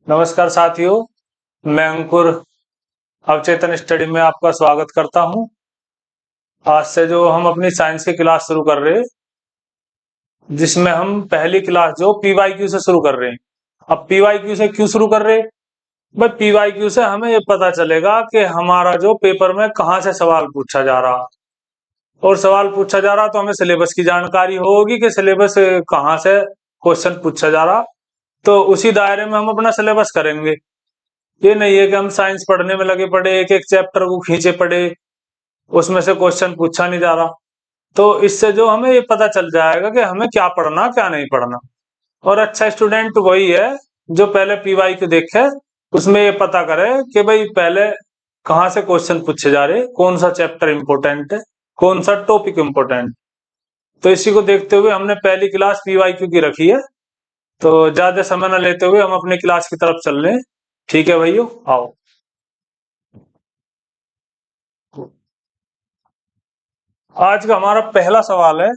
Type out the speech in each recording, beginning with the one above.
नमस्कार साथियों, मैं अंकुर अवचेतन स्टडी में आपका स्वागत करता हूं। आज से जो हम अपनी साइंस की क्लास शुरू कर रहे हैं, जिसमें हम पहली क्लास जो पीवाईक्यू से शुरू कर रहे हैं। अब पीवाईक्यू से क्यों शुरू कर रहे हैं? भाई पीवाईक्यू से हमें ये पता चलेगा कि हमारा जो पेपर में कहाँ से सवाल पूछा जा रहा, और सवाल पूछा जा रहा तो हमें सिलेबस की जानकारी होगी कि सिलेबस कहाँ से क्वेश्चन पूछा जा रहा, तो उसी दायरे में हम अपना सिलेबस करेंगे। ये नहीं है कि हम साइंस पढ़ने में लगे पड़े, एक एक चैप्टर को खींचे पड़े, उसमें से क्वेश्चन पूछा नहीं जा रहा। तो इससे जो हमें ये पता चल जाएगा कि हमें क्या पढ़ना क्या नहीं पढ़ना। और अच्छा स्टूडेंट वही है जो पहले पीवाईक्यू देखे, उसमें ये पता करे कि भाई पहले कहाँ से क्वेश्चन पूछे जा रहे, कौन सा चैप्टर इंपोर्टेंट है, कौन सा टॉपिक इंपोर्टेंट। तो इसी को देखते हुए हमने पहली क्लास पीवाईक्यू की रखी है। तो ज्यादा समय न लेते हुए हम अपनी क्लास की तरफ चल रहे हैं। ठीक है भाइयों, आओ। आज का हमारा पहला सवाल है,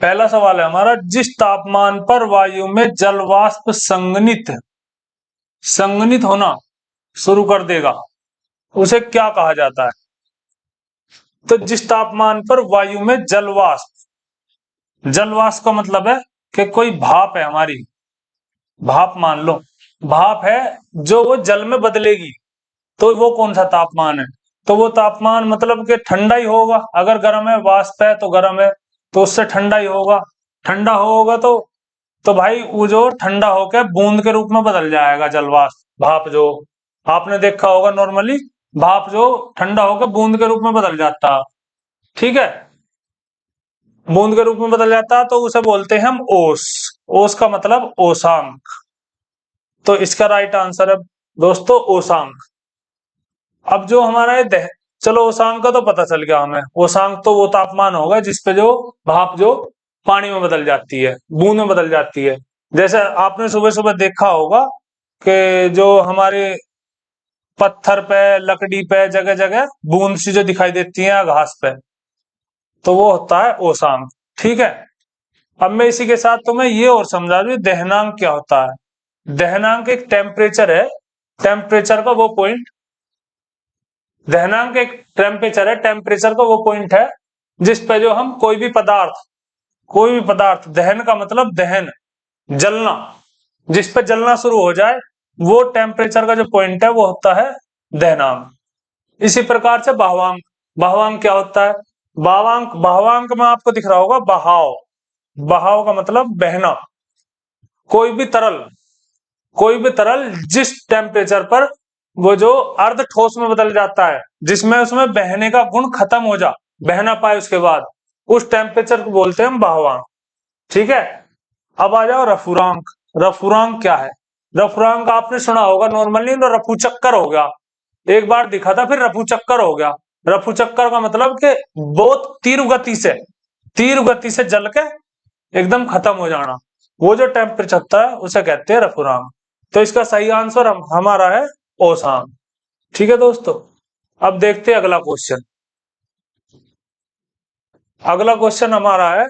पहला सवाल है हमारा, जिस तापमान पर वायु में जल वाष्प संघनित होना शुरू कर देगा उसे क्या कहा जाता है? तो जिस तापमान पर वायु में जल वाष्प का मतलब है कि कोई भाप है हमारी, भाप मान लो, भाप है जो वो जल में बदलेगी, तो वो कौन सा तापमान है? तो वो तापमान मतलब कि ठंडा ही होगा। अगर गर्म है, वाष्प है तो गर्म है, तो उससे ठंडा ही होगा। ठंडा होगा तो भाई वो जो ठंडा होकर बूंद के रूप में बदल जाएगा जलवाष्प। भाप जो आपने देखा होगा नॉर्मली, भाप जो ठंडा होकर बूंद के रूप में बदल जाता, ठीक है, बूंद के रूप में बदल जाता, तो उसे बोलते हैं हम ओस। ओस का मतलब ओसांक। तो इसका राइट आंसर है दोस्तों ओसांक। अब जो हमारा ये चलो ओसांक का तो पता चल गया हमें। ओसांक तो वो तापमान होगा जिसपे जो भाप जो पानी में बदल जाती है, बूंद में बदल जाती है। जैसे आपने सुबह सुबह देखा होगा कि जो हमारे पत्थर पे, लकड़ी पे, जगह जगह बूंद सी जो दिखाई देती है घास पे, तो वो होता है ओसांक। ठीक है, अब मैं इसी के साथ तुम्हें ये और समझा दूं दहनांक क्या होता है। दहनांक एक टेम्परेचर है, टेम्परेचर का वो पॉइंट, दहनांक एक टेम्परेचर है, टेम्परेचर का वो पॉइंट है जिस पे जो हम कोई भी पदार्थ, दहन का मतलब दहन, जलना, जिस पे जलना शुरू हो जाए, वो टेम्परेचर का जो पॉइंट है वो होता है दहनांक। इसी प्रकार से बहावांक, बहावांक क्या होता है? बहावांक में आपको दिख रहा होगा बहाव, बहाव का मतलब बहना। कोई भी तरल, कोई भी तरल जिस टेम्परेचर पर वो जो अर्ध ठोस में बदल जाता है, जिसमें उसमें बहने का गुण खत्म हो जा, बह ना पाए उसके बाद, उस टेम्परेचर को बोलते हैं हम बहावांक। ठीक है, अब आ जाओ रफूरांक। रफूरांक क्या है? रफूरांक आपने सुना होगा नॉर्मली, तो रफू चक्कर हो गया, एक बार दिखा था फिर रफू चक्कर हो गया। रफू चक्कर का मतलब कि बहुत तीव्र गति से जल के एकदम खत्म हो जाना, वो जो टेम्परेचर होता है उसे कहते हैं रफूरांक। तो इसका सही आंसर हमारा है ओसांक। ठीक है दोस्तों, अब देखते हैं अगला क्वेश्चन। अगला क्वेश्चन हमारा है,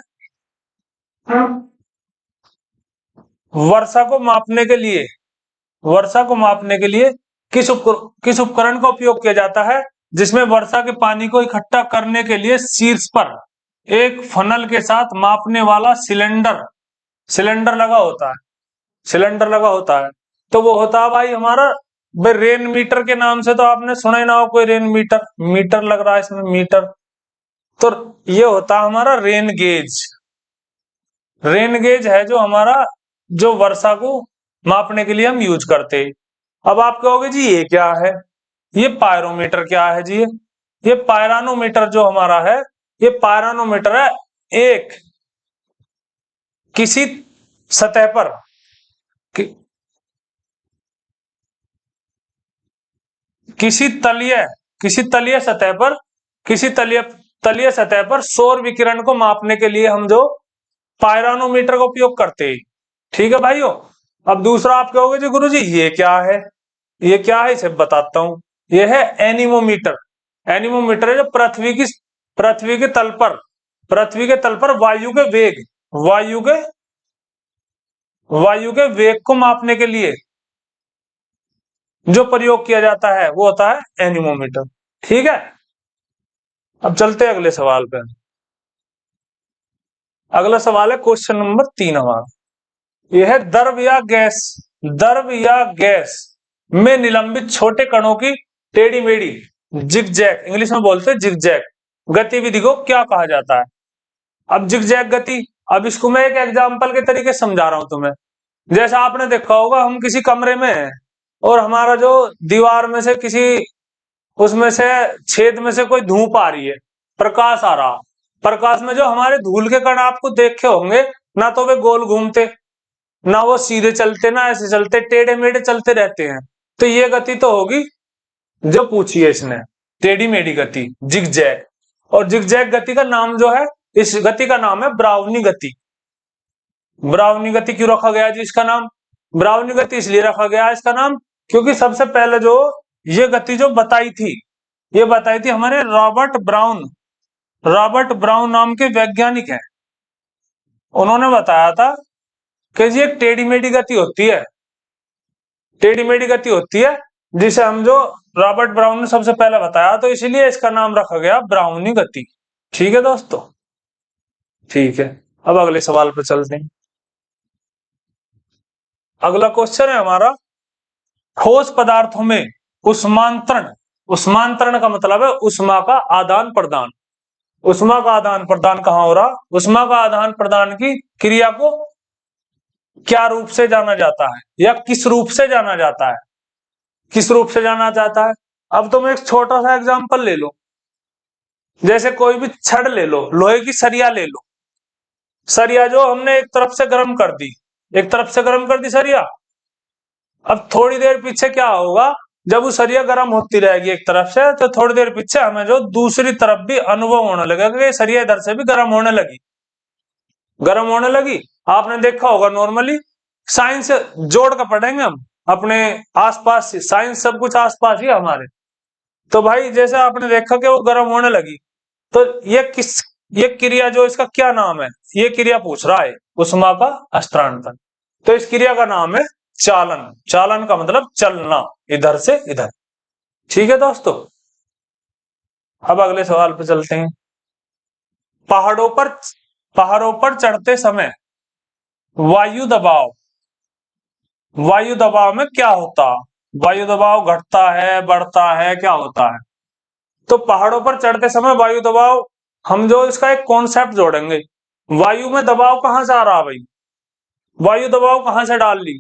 वर्षा को मापने के लिए, वर्षा को मापने के लिए किस उपकरण का उपयोग किया जाता है जिसमें वर्षा के पानी को इकट्ठा करने के लिए शीर्ष पर एक फनल के साथ मापने वाला सिलेंडर लगा होता है, सिलेंडर लगा होता है। तो वो होता है भाई हमारा, भाई रेन मीटर के नाम से तो आपने सुना ही ना हो, कोई रेन मीटर, मीटर लग रहा है इसमें मीटर, तो ये होता है हमारा रेन गेज। रेन गेज है जो हमारा, जो वर्षा को मापने के लिए हम यूज करते हैं। अब आप कहोगे जी ये क्या है? ये पायरोमीटर क्या है जी? ये पायरानोमीटर जो हमारा है, ये पायरानोमीटर है। एक किसी सतह पर कि, किसी तलीय किसी तलीय सतह पर, किसी तलीय सतह पर सौर विकिरण को मापने के लिए हम जो पायरानोमीटर का उपयोग करते हैं। ठीक है भाइयों, अब दूसरा आप कहोगे जी गुरुजी ये क्या है? ये क्या है इसे बताता हूं। ये है एनीमोमीटर। एनीमोमीटर है जो पृथ्वी के तल पर पृथ्वी के तल पर वायु के वेग, वायु के वेग को मापने के लिए जो प्रयोग किया जाता है वो होता है एनीमोमीटर। ठीक है, अब चलते हैं अगले सवाल पे। अगला सवाल है क्वेश्चन नंबर 3 हमारा, यह है द्रव या गैस में निलंबित छोटे कणों की टेढ़ी मेढ़ी जिगजैग, इंग्लिश में बोलते हैं जिगजैग गतिविधि को क्या कहा जाता है। अब जिगजैग गति, अब इसको मैं एक एग्जांपल के तरीके से समझा रहा हूं तुम्हें। जैसा आपने देखा होगा, हम किसी कमरे में हैं और हमारा जो दीवार में से किसी उसमें से छेद में से कोई धूप आ रही है, प्रकाश आ रहा, प्रकाश में जो हमारे धूल के कण आपको देखे होंगे, ना तो वे गोल घूमते, ना वो सीधे चलते, ना ऐसे चलते, टेढ़े मेढ़े चलते रहते हैं। तो ये गति तो होगी जो पूछी है इसने, टेढ़ी मेढ़ी गति, जिगजैग। और जिगजैग गति का नाम जो है, इस गति का नाम है ब्राउनी गति। ब्राउनी गति क्यों रखा गया जी इसका नाम? ब्राउनी गति इसलिए रखा गया इसका नाम क्योंकि सबसे पहले जो ये गति जो बताई थी, ये बताई थी हमारे रॉबर्ट ब्राउन नाम के वैज्ञानिक हैं। उन्होंने बताया था कि ये टेढ़ी मेढ़ी गति होती है, टेढ़ी मेढ़ी गति होती है, जिसे हम जो रॉबर्ट ब्राउन ने सबसे पहले बताया, तो इसीलिए इसका नाम रखा गया ब्राउनी गति। ठीक है दोस्तों, ठीक है। अब अगले सवाल पर चलते हैं। अगला क्वेश्चन है हमारा, ठोस पदार्थों में उष्मांतरण का मतलब है उष्मा का आदान प्रदान। उष्मा का आदान प्रदान कहां हो रहा? उष्मा का आदान प्रदान की क्रिया को क्या रूप से जाना जाता है, या किस रूप से जाना जाता है, किस रूप से जाना जाता है? अब तुम एक छोटा सा एग्जांपल ले लो, जैसे कोई भी छड़ ले लो, लोहे की सरिया ले लो। सरिया जो हमने एक तरफ से गर्म कर दी, सरिया। अब थोड़ी देर पीछे क्या होगा, जब वो सरिया गर्म होती रहेगी एक तरफ से, तो थोड़ी देर पीछे हमें जो दूसरी तरफ भी अनुभव होने लगेगा कि सरिया इधर से भी गर्म होने लगी। आपने देखा होगा नॉर्मली, साइंस जोड़ कर पढ़ेंगे हम अपने आसपास से, साइंस सब कुछ आसपास ही हमारे। तो भाई जैसे आपने देखा कि वो गर्म होने लगी, तो ये क्रिया जो इसका क्या नाम है, ये क्रिया पूछ रहा है उष्मा का हस्तांतरण। तो इस क्रिया का नाम है चालन। चालन का मतलब चलना, इधर से इधर। ठीक है दोस्तों, अब अगले सवाल पे चलते हैं। पहाड़ों पर चढ़ते समय वायु दबाव में क्या होता? वायु दबाव घटता है, बढ़ता है, क्या होता है? तो पहाड़ों पर चढ़ते समय वायु दबाव, हम जो इसका एक कॉन्सेप्ट जोड़ेंगे, वायु में दबाव कहां से आ रहा भाई? वायु दबाव कहां से डाल ली?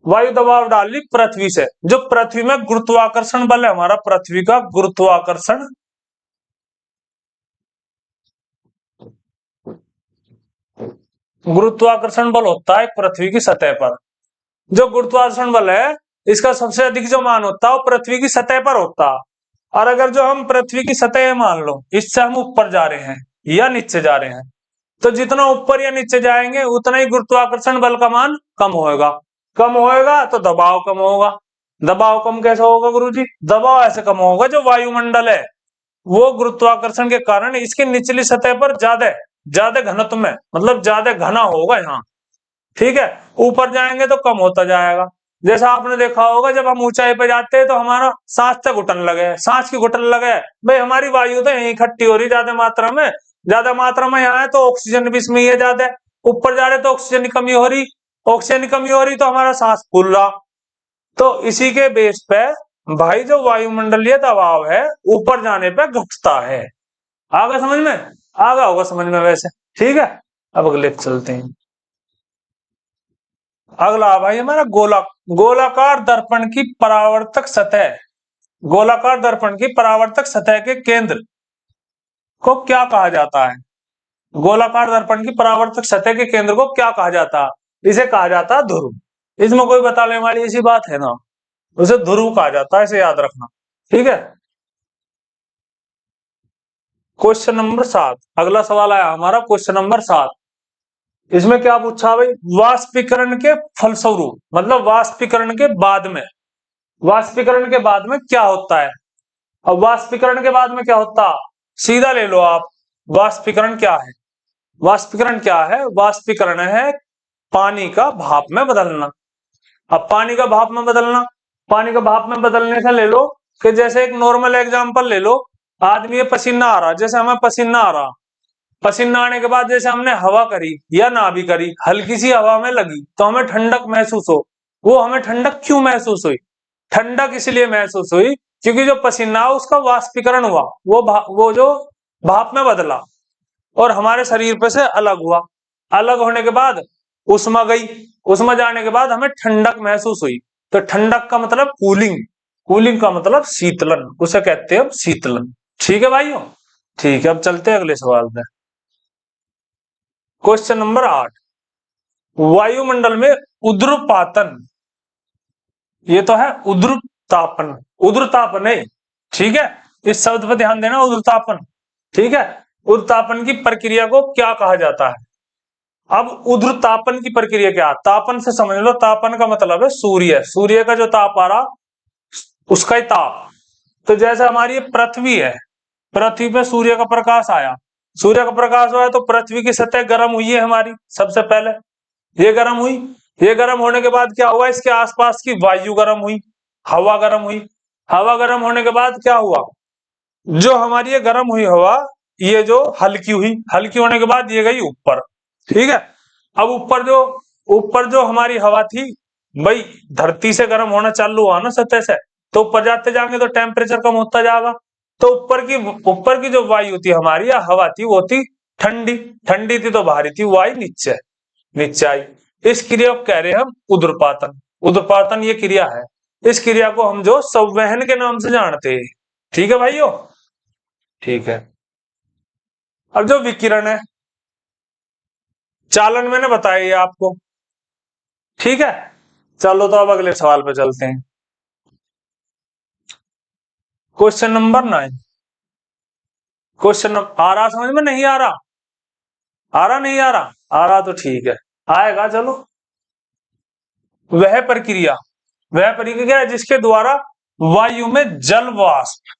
वायु दबाव डाल ली पृथ्वी से। जो पृथ्वी में गुरुत्वाकर्षण बल है हमारा, पृथ्वी का गुरुत्वाकर्षण बल होता है पृथ्वी की सतह पर। जो गुरुत्वाकर्षण बल है, इसका सबसे अधिक जो मान होता है वो पृथ्वी की सतह पर होता है। और अगर जो हम पृथ्वी की सतह मान लो, इससे हम ऊपर जा रहे हैं या नीचे जा रहे हैं, तो जितना ऊपर या नीचे जाएंगे उतना ही गुरुत्वाकर्षण बल का मान कम होगा तो दबाव कम होगा। दबाव कम कैसे होगा गुरुजी? दबाव ऐसे कम होगा, जो वायुमंडल है वो गुरुत्वाकर्षण के कारण इसकी निचली सतह पर ज्यादा घनत्व में, मतलब ज्यादा घना होगा यहाँ। ठीक है, ऊपर जाएंगे तो कम होता जाएगा। जैसा आपने देखा होगा, जब हम ऊंचाई पे जाते हैं तो हमारा सांस की घुटन लगे, भाई हमारी वायु तो यही इकट्ठी हो रही ज्यादा मात्रा में यहाँ है, तो ऑक्सीजन भी इसमें ही है ज्यादा। ऊपर जा रहे तो ऑक्सीजन की कमी हो रही, तो हमारा सांस फूल रहा। तो इसी के बेस पे भाई जो वायुमंडलीय दबाव है ऊपर जाने पे घटता है। आगा होगा समझ में वैसे। ठीक है, अब अगले चलते हैं। अगला भाई हमारा गोलाकार दर्पण की परावर्तक सतह के केंद्र को क्या कहा जाता है? गोलाकार दर्पण की परावर्तक सतह के केंद्र को क्या कहा जाता है? इसे कहा जाता है ध्रुव। इसमें कोई बताने वाली ऐसी बात है ना, उसे ध्रुव कहा जाता है, इसे याद रखना। ठीक है, क्वेश्चन नंबर 7, अगला सवाल आया हमारा क्वेश्चन नंबर 7। इसमें क्या पूछा भाई? वाष्पीकरण के फलस्वरूप, मतलब वाष्पीकरण के बाद में क्या होता है? अब वाष्पीकरण के बाद में क्या होता, सीधा ले लो आप, वाष्पीकरण क्या है? वाष्पीकरण क्या है? वाष्पीकरण है पानी का भाप में बदलना। अब पानी का भाप में बदलना, पानी का भाप में बदलने से ले लो कि जैसे एक नॉर्मल एग्जांपल ले लो, आदमी ये पसीना आ रहा, जैसे हमें पसीना आ रहा, पसीना आने के बाद जैसे हमने हवा करी या ना भी करी, हल्की सी हवा में लगी तो हमें ठंडक महसूस हो। वो हमें ठंडक क्यों महसूस हुई? ठंडक इसलिए महसूस हुई क्योंकि जो पसीना उसका वाष्पीकरण हुआ, वो जो भाप में बदला और हमारे शरीर पे से अलग हुआ। अलग होने के बाद उष्मा गई, उष्मा जाने के बाद हमें ठंडक महसूस हुई। तो ठंडक का मतलब कूलिंग, कूलिंग का मतलब शीतलन, उसे कहते हैं शीतलन। ठीक है भाइयों? ठीक है, अब चलते हैं अगले सवाल पे। क्वेश्चन नंबर 8, वायुमंडल में उद्रपातन, ये तो है उद्रतापन, उद्रतापन है, ठीक है, इस शब्द पर ध्यान देना, उद्रतापन। ठीक है, उद्रतापन की प्रक्रिया को क्या कहा जाता है? अब उद्रतापन की प्रक्रिया क्या? तापन से समझ लो, तापन का मतलब है सूर्य, सूर्य का जो ताप आ रहा उसका ही ताप। तो जैसे हमारी ये पृथ्वी है, पृथ्वी पे सूर्य का प्रकाश आया, सूर्य का प्रकाश हुआ तो पृथ्वी की सतह गर्म हुई है हमारी, सबसे पहले ये गर्म हुई। ये गर्म होने के बाद क्या हुआ? इसके आसपास की वायु गर्म हुई, हवा गर्म हुई। हवा गर्म होने के बाद क्या हुआ? जो हमारी ये गर्म हुई हवा, ये जो हल्की हुई, हल्की होने के बाद ये गई ऊपर। ठीक है, अब ऊपर जो हमारी हवा थी, भाई धरती से गर्म होना चालू हुआ ना सतह से, तो ऊपर जाते जाएंगे तो टेम्परेचर कम होता जाएगा। तो ऊपर की जो वायु थी हमारी या हवा थी वो थी ठंडी, ठंडी थी तो भारी थी, वो आई नीचे, नीचे आई। इस क्रिया को कह रहे हैं हम उद्रपातन। उद्रपातन ये क्रिया है, इस क्रिया को हम जो संवहन के नाम से जानते हैं। ठीक है भाइयों? ठीक है, अब जो विकिरण है, चालन मैंने बताया ये आपको। ठीक है, चलो तो अब अगले सवाल पे चलते हैं। क्वेश्चन नंबर 9, क्वेश्चन आ रहा समझ में? नहीं आ रहा? आ रहा नहीं आ रहा? आ रहा तो ठीक है, आएगा चलो। वह प्रक्रिया, वह प्रक्रिया है जिसके द्वारा वायु में जल वाष्प,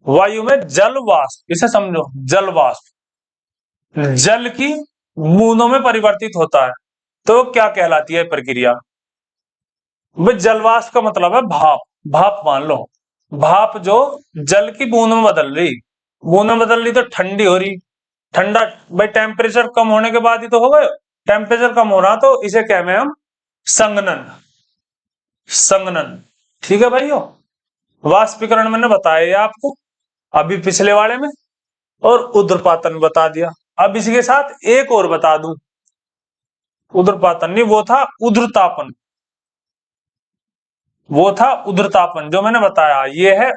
वायु में जल वाष्प, इसे समझो, जल वाष्प जल की बूंदों में परिवर्तित होता है। तो क्या कहलाती है प्रक्रिया? भाई जल वाष्प का मतलब है भाप, भाप मान लो, भाप जो जल की बूंद में बदल रही, बूंद में बदल रही तो ठंडी हो रही, ठंडा, भाई टेम्परेचर कम होने के बाद ही तो होगा, टेम्परेचर कम हो रहा तो इसे कहते हैं हम संघनन, संघनन। ठीक है भाइयों, वाष्पीकरण मैंने बताया आपको अभी पिछले वाले में, और उद्रपातन बता दिया। अब इसी के साथ एक और बता दूं, उद्रपातन नहीं, वो था उद्रतापन, वो था उद्रतापन जो मैंने बताया, ये है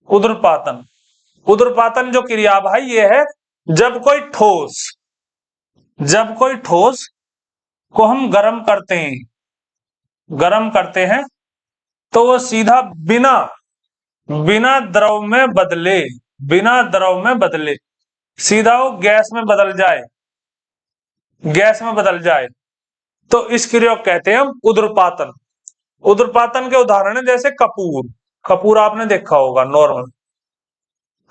उद्रपातन। उद्रपातन जो क्रिया भाई ये है जब कोई ठोस, जब कोई ठोस को हम गर्म करते हैं, गर्म करते हैं तो वो सीधा बिना बिना द्रव में बदले, बिना द्रव में बदले सीधा वो गैस में बदल जाए, गैस में बदल जाए, तो इस क्रिया को कहते हैं हम उद्रपातन। उद्रपातन के उदाहरण है जैसे कपूर, कपूर आपने देखा होगा, नॉर्मल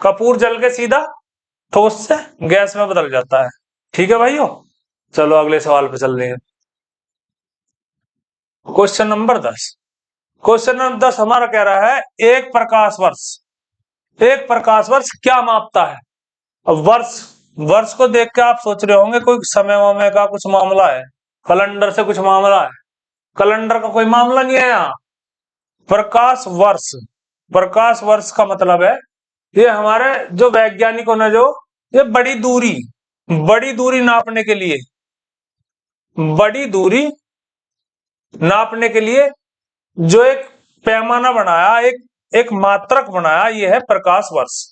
कपूर जल के सीधा ठोस से गैस में बदल जाता है। ठीक है भाइयों, चलो अगले सवाल पे चल रहे हैं। क्वेश्चन नंबर 10, क्वेश्चन नंबर 10 हमारा कह रहा है एक प्रकाश वर्ष, एक प्रकाश वर्ष क्या मापता है? अब वर्ष, वर्ष को देख के आप सोच रहे होंगे कोई समय वमय का कुछ मामला है, कैलेंडर से कुछ मामला है, कैलेंडर का कोई मामला नहीं है यहाँ। प्रकाश वर्ष, प्रकाश वर्ष का मतलब है ये हमारे जो वैज्ञानिकों ने जो ये बड़ी दूरी नापने के लिए, बड़ी दूरी नापने के लिए जो एक पैमाना बनाया, एक मात्रक बनाया, ये है प्रकाश वर्ष।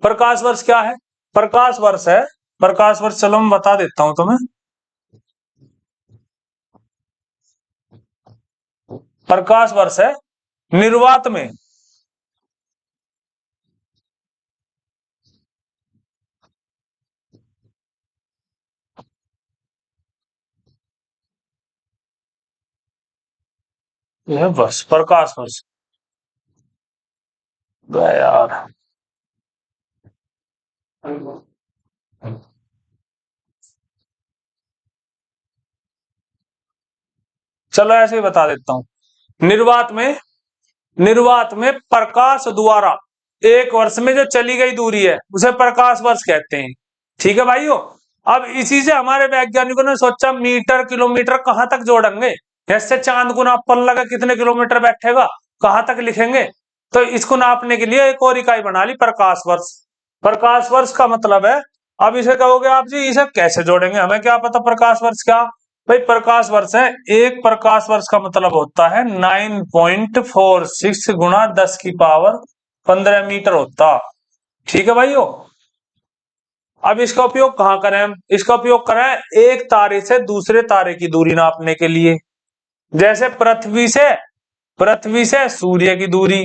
प्रकाश वर्ष क्या है? प्रकाश वर्ष है, प्रकाश वर्ष चलो मैं बता देता हूं तुम्हें। प्रकाश वर्ष है निर्वात में, यह वर्ष, प्रकाश वर्ष यार, चलो ऐसे ही बता देता हूं। निर्वात में प्रकाश द्वारा एक वर्ष में जो चली गई दूरी है उसे प्रकाश वर्ष कहते हैं। ठीक है भाइयों। अब इसी से हमारे वैज्ञानिकों ने सोचा मीटर किलोमीटर कहां तक जोड़ेंगे। ऐसे चांद को नापने लगा कितने किलोमीटर बैठेगा, कहां तक लिखेंगे। तो इसको नापने के लिए एक और इकाई बना ली, प्रकाश वर्ष। प्रकाश वर्ष का मतलब है, अब इसे कहोगे आप जी इसे कैसे जोड़ेंगे, हमें क्या पता प्रकाश वर्ष क्या। भाई प्रकाश वर्ष है, एक प्रकाश वर्ष का मतलब होता है 9.46 गुणा 10⁻15 मीटर होता। ठीक है भाइयों। अब इसका उपयोग कहाँ करें हम, इसका उपयोग करें एक तारे से दूसरे तारे की दूरी नापने के लिए। जैसे पृथ्वी से सूर्य की दूरी,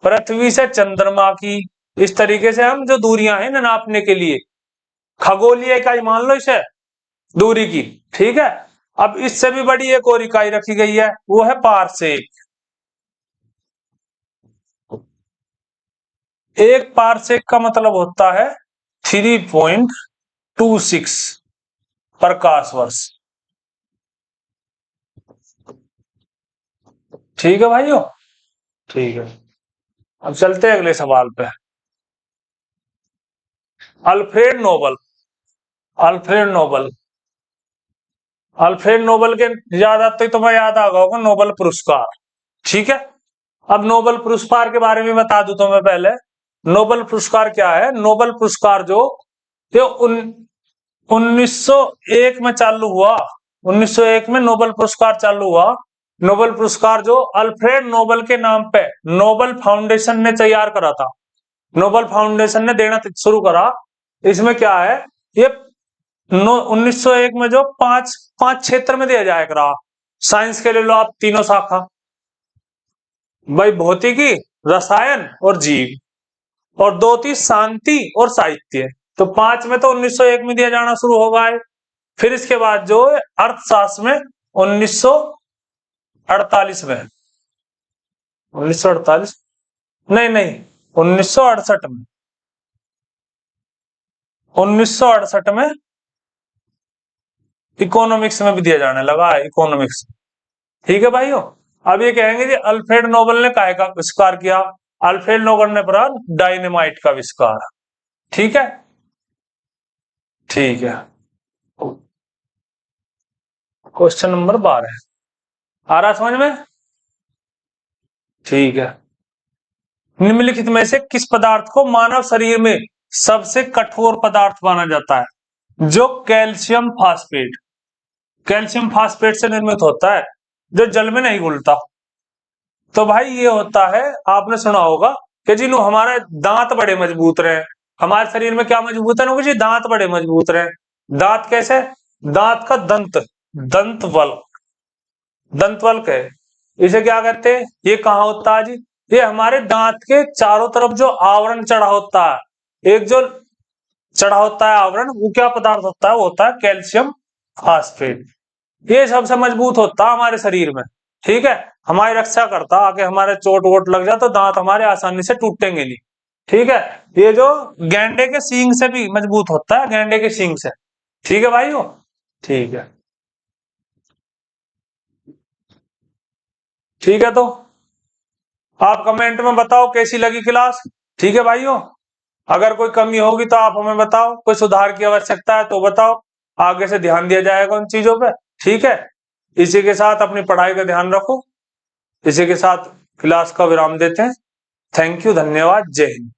पृथ्वी से चंद्रमा की, इस तरीके से हम जो दूरियां हैं ना नापने के लिए खगोलीय इकाई मान लो इसे दूरी की। ठीक है। अब इससे भी बड़ी एक और इकाई रखी गई है, वो है पारसेक। एक पारसेक का मतलब होता है 3.26 प्रकाश वर्ष। ठीक है भाइयों। ठीक है। अब चलते हैं अगले सवाल पे। अल्फ्रेड नोबल के याद आते ही तुम्हें याद आ गया होगा नोबल पुरस्कार। ठीक है। अब नोबल पुरस्कार के बारे में बता दूं तो मैं पहले, नोबल पुरस्कार क्या है। नोबल पुरस्कार जो 1901 में चालू हुआ, 1901 में नोबल पुरस्कार चालू हुआ। नोबल पुरस्कार जो अल्फ्रेड नोबल के नाम पे नोबल फाउंडेशन ने तैयार करा था, नोबल फाउंडेशन ने देना शुरू करा। इसमें क्या है, ये 1901 में जो पांच क्षेत्र में दिया जाएगा। साइंस के ले लो आप तीनों शाखा, भाई भौतिकी, रसायन और जीव, और 2 थी शांति और साहित्य। तो 5 में तो 1901 में दिया जाना शुरू होगा है। फिर इसके बाद जो अर्थशास्त्र में 1948 में, 1948 नहीं 1968 में, 1968 में इकोनॉमिक्स में भी दिया जाने लगा है, इकोनॉमिक्स। ठीक है भाइयों। अब ये कहेंगे जी अल्फ्रेड नोबल ने काय का आविष्कार किया। अल्फ्रेड नोबल ने करा डायनेमाइट का आविष्कार। ठीक है। ठीक है। क्वेश्चन नंबर 12 आ रहा समझ में। ठीक है। निम्नलिखित में से किस पदार्थ को मानव शरीर में सबसे कठोर पदार्थ माना जाता है। जो कैल्शियम फास्फेट, कैल्शियम फास्फेट से निर्मित होता है, जो जल में नहीं घुलता। तो भाई ये होता है, आपने सुना होगा कि जी हमारे दांत बड़े मजबूत रहे। हमारे शरीर में क्या मजबूत है, जी दांत बड़े मजबूत रहे। दांत कैसे, दांत का दंतवल्क है। इसे क्या कहते हैं, ये कहाँ होता है जी, ये हमारे दांत के चारों तरफ जो आवरण चढ़ा होता है, एक जो चढ़ा होता है आवरण, वो क्या पदार्थ होता है, वो होता है कैल्शियम फास्फेट। ये सबसे मजबूत होता है हमारे शरीर में। ठीक है। हमारी रक्षा करता, आके हमारे चोट वोट लग जाए तो दांत हमारे आसानी से टूटेंगे नहीं। ठीक है। ये जो गैंडे के सींग से भी मजबूत होता है, गैंडे के सींग से। ठीक है भाइयों। ठीक है। ठीक है। तो आप कमेंट में बताओ कैसी लगी क्लास। ठीक है भाइयों। अगर कोई कमी होगी तो आप हमें बताओ, कोई सुधार की आवश्यकता है तो बताओ, आगे से ध्यान दिया जाएगा उन चीजों पे। ठीक है। इसी के साथ अपनी पढ़ाई का ध्यान रखो। इसी के साथ क्लास का विराम देते हैं। थैंक यू, धन्यवाद, जय हिंद।